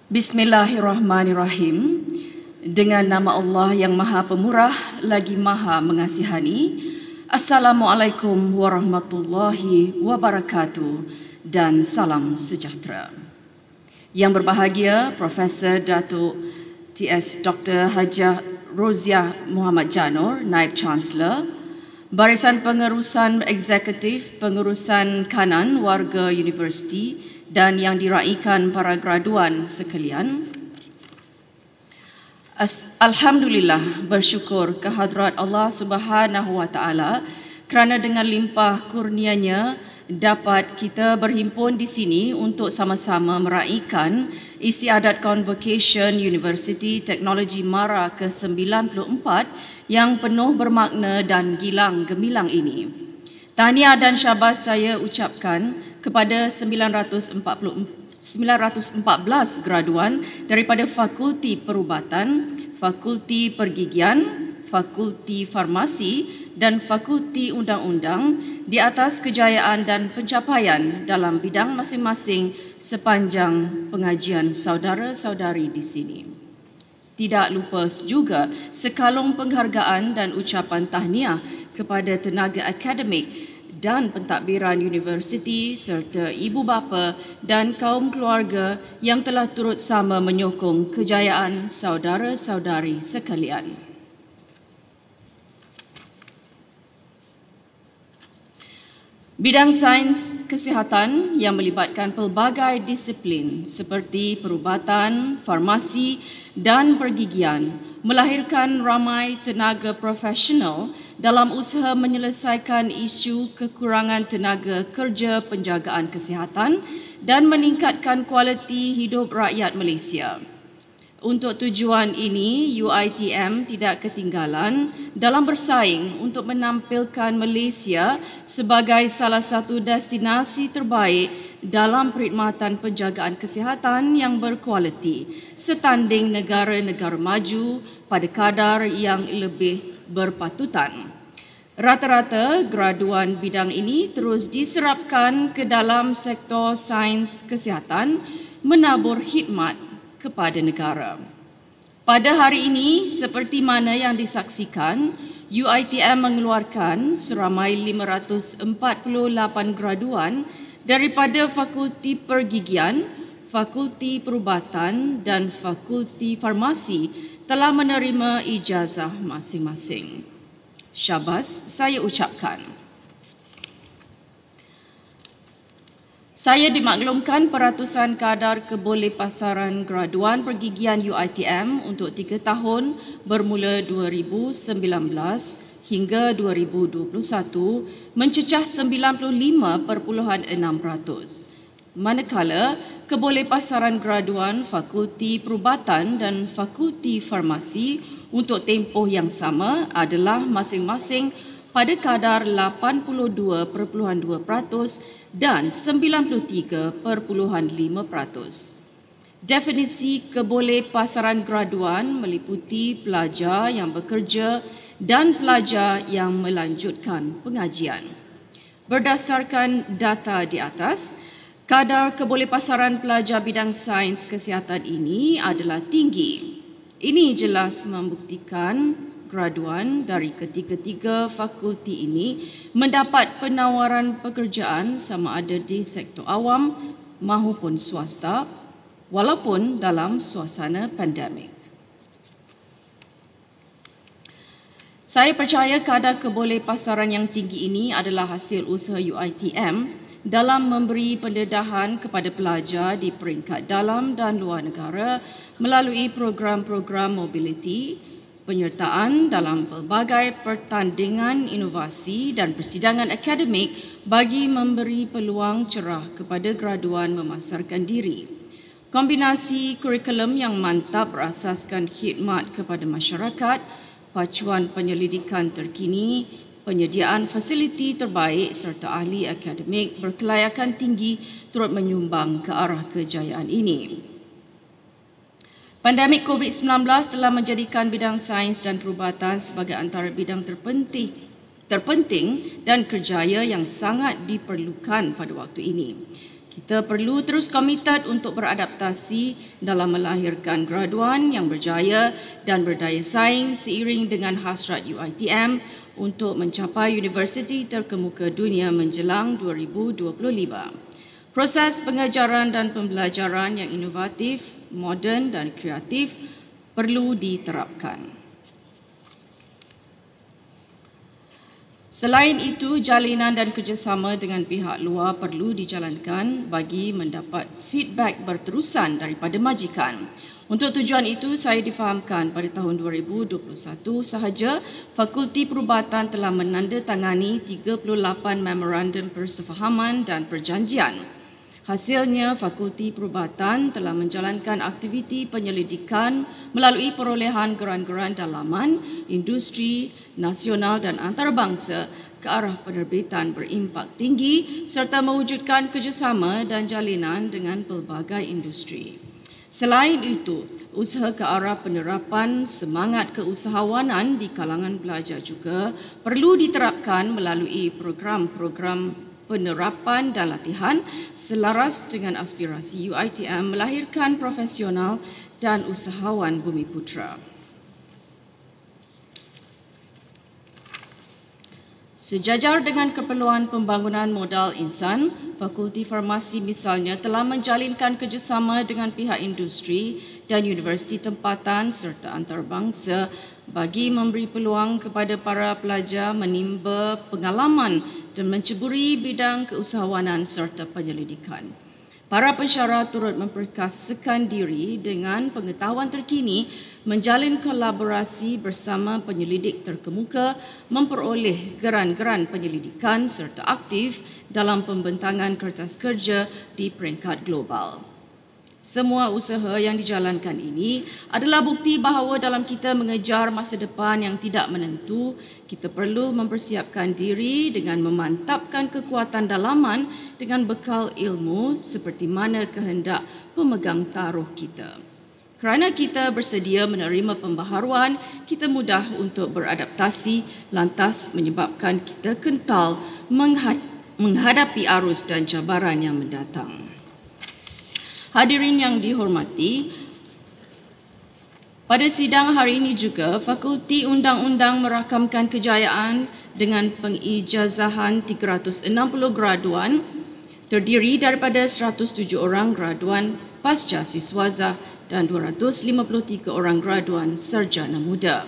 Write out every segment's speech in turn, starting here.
Bismillahirrahmanirrahim. Dengan nama Allah yang Maha Pemurah lagi Maha Mengasihani. Assalamualaikum warahmatullahi wabarakatuh dan salam sejahtera. Yang berbahagia Profesor Datuk TS Dr. Hajah Roziah Muhammad Janor, Naib Chancellor, Barisan Pengurusan Eksekutif Pengurusan Kanan Warga Universiti dan yang diraikan para graduan sekalian. Alhamdulillah, bersyukur kehadrat Allah Subhanahu wa taala kerana dengan limpah kurnianya dapat kita berhimpun di sini untuk sama-sama meraikan Istiadat Convocation University Teknologi MARA ke-94 yang penuh bermakna dan gilang gemilang ini. Tahniah dan syabas saya ucapkan kepada 914 graduan daripada Fakulti Perubatan, Fakulti Pergigian, Fakulti Farmasi dan Fakulti Undang-Undang di atas kejayaan dan pencapaian dalam bidang masing-masing sepanjang pengajian saudara-saudari di sini. Tidak lupa juga sekalung penghargaan dan ucapan tahniah kepada tenaga akademik dan pentadbiran universiti serta ibu bapa dan kaum keluarga yang telah turut sama menyokong kejayaan saudara-saudari sekalian. Bidang sains kesihatan yang melibatkan pelbagai disiplin seperti perubatan, farmasi dan pergigian melahirkan ramai tenaga profesional dalam usaha menyelesaikan isu kekurangan tenaga kerja penjagaan kesihatan dan meningkatkan kualiti hidup rakyat Malaysia. Untuk tujuan ini, UiTM tidak ketinggalan dalam bersaing untuk menampilkan Malaysia sebagai salah satu destinasi terbaik dalam perkhidmatan penjagaan kesihatan yang berkualiti, setanding negara-negara maju pada kadar yang lebih berpatutan. Rata-rata graduan bidang ini terus diserapkan ke dalam sektor sains kesihatan, menabur khidmat kepada negara. Pada hari ini, seperti mana yang disaksikan, UiTM mengeluarkan seramai 548 graduan daripada Fakulti Pergigian, Fakulti Perubatan dan Fakulti Farmasi telah menerima ijazah masing-masing. Syabas saya ucapkan. Saya dimaklumkan peratusan kadar kebolehpasaran graduan pergigian UiTM untuk 3 tahun bermula 2019 hingga 2021 mencecah 95.6%. Manakala kebolehpasaran graduan Fakulti Perubatan dan Fakulti Farmasi untuk tempoh yang sama adalah masing-masing pada kadar 82.2% dan 93.5%. Definisi kebolehpasaran graduan meliputi pelajar yang bekerja dan pelajar yang melanjutkan pengajian. Berdasarkan data di atas, kadar kebolehpasaran pelajar bidang sains kesihatan ini adalah tinggi. Ini jelas membuktikan graduan dari ketiga-tiga fakulti ini mendapat penawaran pekerjaan sama ada di sektor awam maupun swasta walaupun dalam suasana pandemik. Saya percaya kadar kebolehpasaran yang tinggi ini adalah hasil usaha UiTM dalam memberi pendedahan kepada pelajar di peringkat dalam dan luar negara melalui program-program mobiliti, penyertaan dalam pelbagai pertandingan inovasi dan persidangan akademik bagi memberi peluang cerah kepada graduan memasarkan diri. Kombinasi kurikulum yang mantap berasaskan khidmat kepada masyarakat, pacuan penyelidikan terkini, penyediaan fasiliti terbaik serta ahli akademik berkelayakan tinggi turut menyumbang ke arah kejayaan ini. Pandemik COVID-19 telah menjadikan bidang sains dan perubatan sebagai antara bidang terpenting dan kerjaya yang sangat diperlukan pada waktu ini. Kita perlu terus komited untuk beradaptasi dalam melahirkan graduan yang berjaya dan berdaya saing seiring dengan hasrat UiTM untuk mencapai universiti terkemuka dunia menjelang 2025. Proses pengajaran dan pembelajaran yang inovatif, moden dan kreatif perlu diterapkan. Selain itu, jalinan dan kerjasama dengan pihak luar perlu dijalankan bagi mendapat feedback berterusan daripada majikan. Untuk tujuan itu, saya difahamkan pada tahun 2021 sahaja, Fakulti Perubatan telah menandatangani 38 memorandum persefahaman dan perjanjian. Hasilnya, Fakulti Perubatan telah menjalankan aktiviti penyelidikan melalui perolehan geran-geran dalaman, industri, nasional dan antarabangsa ke arah penerbitan berimpak tinggi serta mewujudkan kerjasama dan jalinan dengan pelbagai industri. Selain itu, usaha ke arah penerapan semangat keusahawanan di kalangan pelajar juga perlu diterapkan melalui program-program penerapan dan latihan selaras dengan aspirasi UiTM melahirkan profesional dan usahawan Bumiputera. Sejajar dengan keperluan pembangunan modal insan, Fakulti Farmasi misalnya telah menjalinkan kerjasama dengan pihak industri dan universiti tempatan serta antarabangsa bagi memberi peluang kepada para pelajar menimba pengalaman dan menceburi bidang keusahawanan serta penyelidikan. Para pensyarah turut memperkasakan diri dengan pengetahuan terkini, menjalin kolaborasi bersama penyelidik terkemuka, memperoleh geran-geran penyelidikan serta aktif dalam pembentangan kertas kerja di peringkat global. Semua usaha yang dijalankan ini adalah bukti bahawa dalam kita mengejar masa depan yang tidak menentu, kita perlu mempersiapkan diri dengan memantapkan kekuatan dalaman dengan bekal ilmu seperti mana kehendak pemegang taruh kita. Kerana kita bersedia menerima pembaharuan, kita mudah untuk beradaptasi, lantas menyebabkan kita kental menghadapi arus dan cabaran yang mendatang. Hadirin yang dihormati, pada sidang hari ini juga, Fakulti Undang-Undang merakamkan kejayaan dengan pengijazahan 360 graduan terdiri daripada 107 orang graduan pasca siswaza dan 253 orang graduan sarjana muda.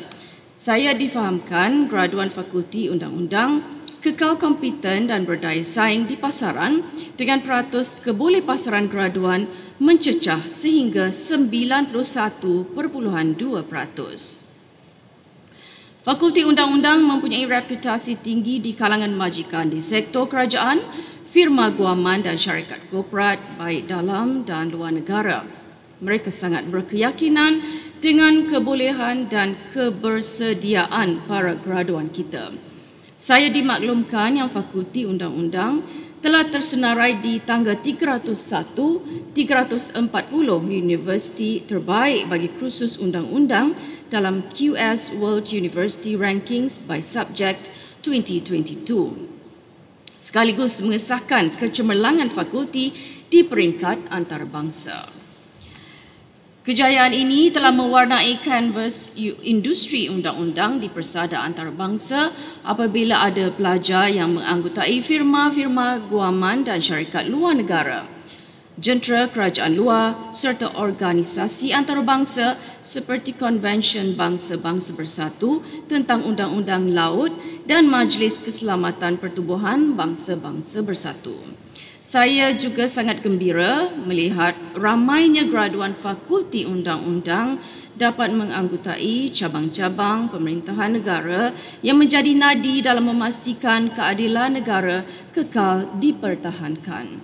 Saya difahamkan graduan Fakulti Undang-Undang kekal kompeten dan berdaya saing di pasaran dengan peratus kebolehpasaran graduan mencecah sehingga 91.2%. Fakulti Undang-Undang mempunyai reputasi tinggi di kalangan majikan di sektor kerajaan, firma guaman dan syarikat korporat baik dalam dan luar negara. Mereka sangat berkeyakinan dengan kebolehan dan kebersediaan para graduan kita. Saya dimaklumkan yang Fakulti Undang-Undang telah tersenarai di tangga 301-340 universiti terbaik bagi kursus undang-undang dalam QS World University Rankings by Subject 2022. Sekaligus mengesahkan kecemerlangan fakulti di peringkat antarabangsa. Kejayaan ini telah mewarnai kanvas industri undang-undang di persada antarabangsa apabila ada pelajar yang menganggotai firma-firma guaman dan syarikat luar negara, jentera kerajaan luar serta organisasi antarabangsa seperti Konvensyen Bangsa-Bangsa Bersatu tentang Undang-Undang Laut dan Majlis Keselamatan Pertubuhan Bangsa-Bangsa Bersatu. Saya juga sangat gembira melihat ramainya graduan Fakulti Undang-Undang dapat menganggotai cabang-cabang pemerintahan negara yang menjadi nadi dalam memastikan keadilan negara kekal dipertahankan.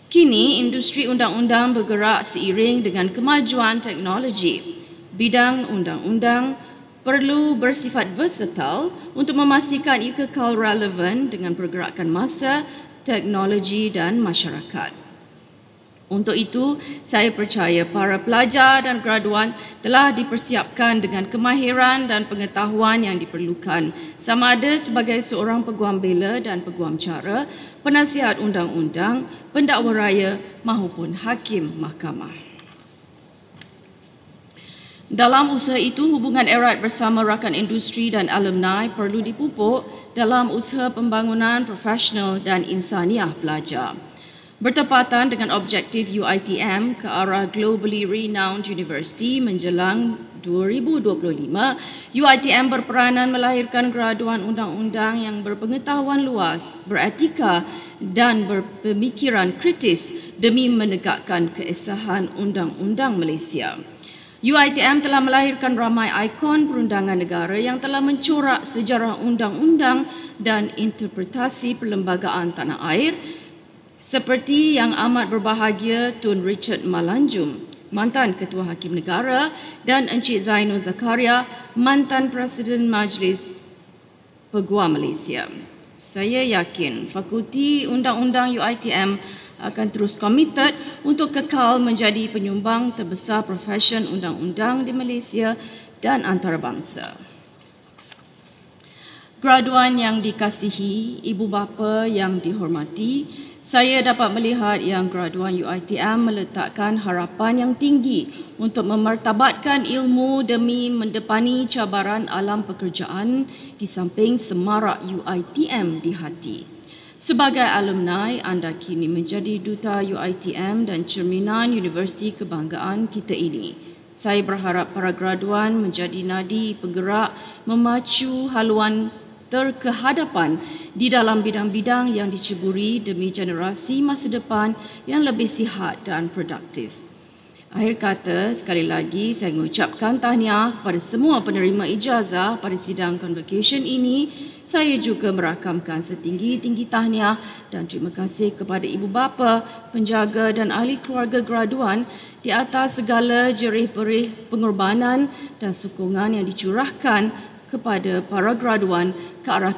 Kini, industri undang-undang bergerak seiring dengan kemajuan teknologi. Bidang undang-undang perlu bersifat versatil untuk memastikan ia kekal relevan dengan pergerakan masa, teknologi dan masyarakat. Untuk itu, saya percaya para pelajar dan graduan telah dipersiapkan dengan kemahiran dan pengetahuan yang diperlukan, sama ada sebagai seorang peguam bela dan peguam cara, penasihat undang-undang, pendakwa raya maupun hakim mahkamah. Dalam usaha itu, hubungan erat bersama rakan industri dan alumni perlu dipupuk dalam usaha pembangunan profesional dan insaniah pelajar. Bertepatan dengan objektif UiTM ke arah globally renowned university menjelang 2025, UiTM berperanan melahirkan graduan undang-undang yang berpengetahuan luas, beretika dan berpemikiran kritis demi menegakkan keesahan undang-undang Malaysia. UiTM telah melahirkan ramai ikon perundangan negara yang telah mencorak sejarah undang-undang dan interpretasi perlembagaan tanah air, seperti yang amat berbahagia Tun Richard Malanjum, mantan Ketua Hakim Negara, dan Encik Zainul Zakaria, mantan Presiden Majlis Peguam Malaysia. Saya yakin Fakulti Undang-Undang UiTM akan terus komited untuk kekal menjadi penyumbang terbesar profesion undang-undang di Malaysia dan antarabangsa. Graduan yang dikasihi, ibu bapa yang dihormati, saya dapat melihat yang graduan UiTM meletakkan harapan yang tinggi untuk memartabatkan ilmu demi mendepani cabaran alam pekerjaan di samping semarak UiTM di hati. Sebagai alumni, anda kini menjadi duta UiTM dan cerminan universiti kebanggaan kita ini. Saya berharap para graduan menjadi nadi penggerak memacu haluan terkehadapan di dalam bidang-bidang yang diceburi demi generasi masa depan yang lebih sihat dan produktif. Akhir kata, sekali lagi saya mengucapkan tahniah kepada semua penerima ijazah pada sidang convocation ini. Saya juga merakamkan setinggi-tinggi tahniah dan terima kasih kepada ibu bapa, penjaga dan ahli keluarga graduan di atas segala jerih-perih pengorbanan dan sokongan yang dicurahkan kepada para graduan ke arah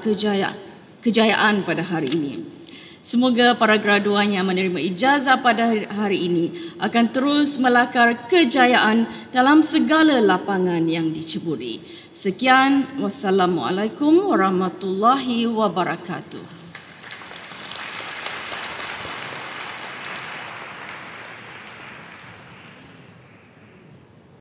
kejayaan pada hari ini. Semoga para graduan yang menerima ijazah pada hari ini akan terus melakar kejayaan dalam segala lapangan yang diceburi. Sekian, wassalamualaikum warahmatullahi wabarakatuh.